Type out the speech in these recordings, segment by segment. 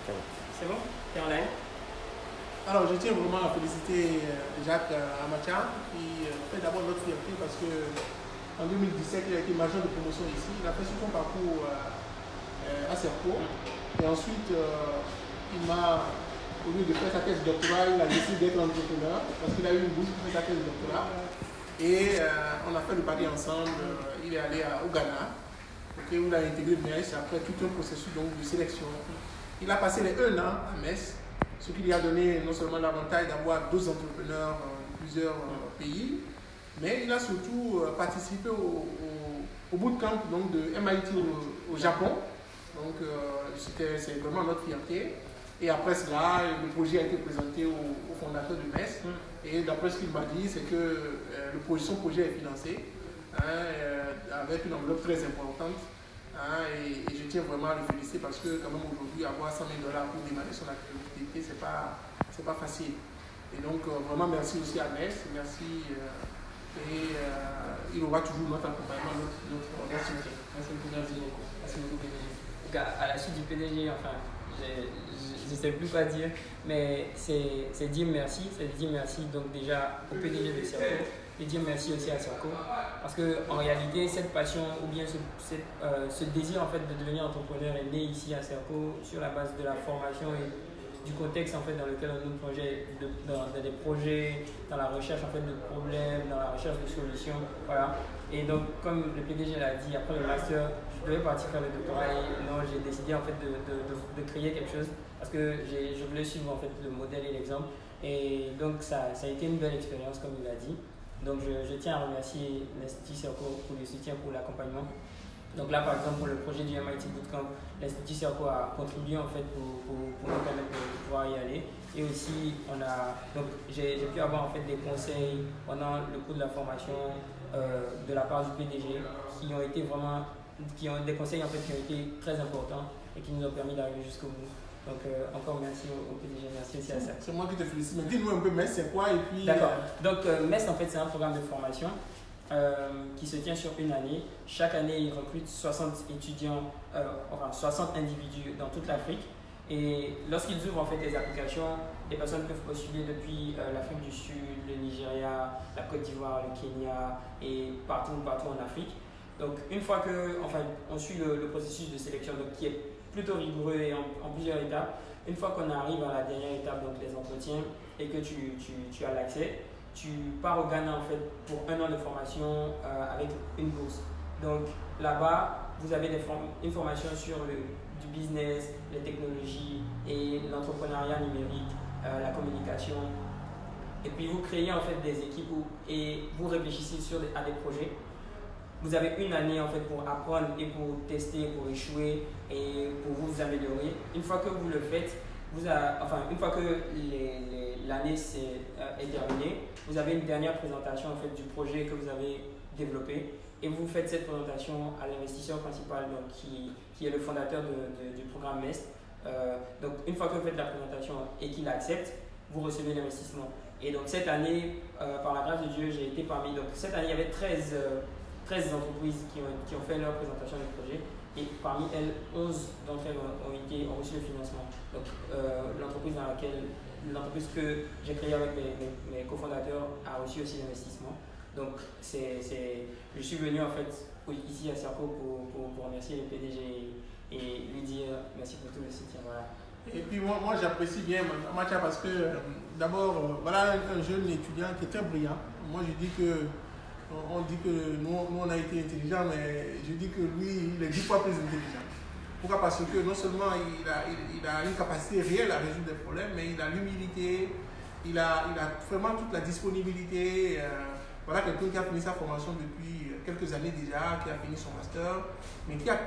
C'est bon? T'es en live? Alors, je tiens vraiment à féliciter Jacques Amacha, qui fait d'abord notre fierté parce que en 2017, il a été major de promotion ici. Il a fait son parcours à Serco. Et ensuite, au lieu de faire sa thèse doctorale, il a décidé d'être entrepreneur parce qu'il a eu une bourse pour faire sa thèse doctorale. Et on a fait le pari ensemble. Il est allé au Ghana, où il a intégré MES après tout un processus donc, de sélection. Il a passé les 1 an à Metz, ce qui lui a donné non seulement l'avantage d'avoir 2 entrepreneurs de plusieurs pays, mais il a surtout participé au bootcamp donc, de MIT au Japon. Donc c'est vraiment notre fierté. Et après cela, le projet a été présenté au fondateur de Metz. Et d'après ce qu'il m'a dit, c'est que son projet est financé avec une enveloppe très importante. Et je tiens vraiment à le féliciter parce que quand même aujourd'hui, avoir 100 000 $ pour démarrer son activité, c'est pas facile. Et donc vraiment merci aussi à Metz, merci. Il aura toujours notre accompagnement, notre soutien. Merci beaucoup, PDG. À la suite du PDG, enfin, je ne sais plus quoi dire, mais c'est dire merci. C'est dire merci donc déjà au PDG de Serco et dire merci aussi à Serco. Parce qu'en réalité, cette passion ou bien ce désir en fait, de devenir entrepreneur est né ici à Serco sur la base de la formation et du contexte en fait, dans lequel on nous plongeait dans des projets, dans la recherche en fait, de problèmes, dans la recherche de solutions. Voilà. Et donc, comme le PDG l'a dit, après le master, je devais partir faire le doctorat et non, j'ai décidé en fait, de créer quelque chose parce que je voulais suivre en fait, le modèle et l'exemple. Et donc, ça a été une belle expérience, comme il l'a dit. Donc, je tiens à remercier l'Institut Serco pour le soutien, pour l'accompagnement. Donc là, par exemple, pour le projet du MIT Bootcamp, l'Institut Serco a contribué en fait pour nous permettre de pouvoir y aller. Et aussi, j'ai pu avoir en fait des conseils pendant le cours de la formation de la part du PDG qui ont été vraiment, des conseils en fait qui ont été très importants et qui nous ont permis d'arriver jusqu'au bout. Donc encore merci au PDG, merci aussi à ça. C'est moi qui te félicite. Mais dis-nous un peu MES, c'est quoi et puis. D'accord. Donc MES en fait c'est un programme de formation. Qui se tient sur une année. Chaque année, il recrute 60 étudiants, 60 individus dans toute l'Afrique. Et lorsqu'ils ouvrent en fait les applications, les personnes peuvent postuler depuis l'Afrique du Sud, le Nigeria, la Côte d'Ivoire, le Kenya et partout en Afrique. Donc une fois que, on suit le processus de sélection donc, qui est plutôt rigoureux et en plusieurs étapes, une fois qu'on arrive à la dernière étape, donc les entretiens, et que tu as l'accès, tu pars au Ghana en fait pour 1 an de formation avec une bourse. Donc là-bas, vous avez une formation sur du business, les technologies et l'entrepreneuriat numérique, la communication. Et puis vous créez en fait des équipes et vous réfléchissez à des projets. Vous avez 1 année en fait pour apprendre et pour tester, pour échouer et pour vous améliorer. Une fois que vous le faites, une fois que l'année est terminée, vous avez une dernière présentation en fait, du projet que vous avez développé et vous faites cette présentation à l'investisseur principal donc, qui est le fondateur du programme MES. Donc une fois que vous faites la présentation et qu'il accepte, vous recevez l'investissement. Et donc cette année, par la grâce de Dieu, j'ai été parmi. Donc cette année, il y avait 13 entreprises qui ont fait leur présentation du projet. Et parmi elles, 11 d'entre elles ont reçu le financement. Donc, l'entreprise que j'ai créée avec mes cofondateurs a reçu aussi l'investissement. Donc, je suis venu en fait ici à Serco pour remercier le PDG et lui dire merci pour tout le soutien. Voilà. Et puis moi j'apprécie bien Macha parce que d'abord, voilà un jeune étudiant qui est très brillant. Moi je dis que on dit que nous on a été intelligents, mais je dis que lui, il est 10 fois plus intelligent. Pourquoi? Parce que non seulement il a une capacité réelle à résoudre des problèmes, mais il a l'humilité, il a vraiment toute la disponibilité. Voilà quelqu'un qui a fini sa formation depuis quelques années déjà, qui a fini son master, mais qui a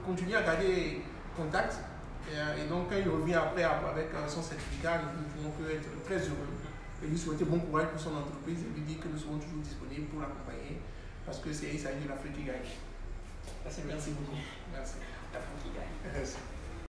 continué à garder contact. Et donc quand il revient après avec son certificat, nous ne pouvons que être très heureux. Et lui souhaiter bon courage pour son entreprise et lui dire que nous serons toujours disponibles pour l'accompagner parce qu'il s'agit de l'Afrique qui gagne. Merci beaucoup. Merci. L'Afrique qui gagne. Merci.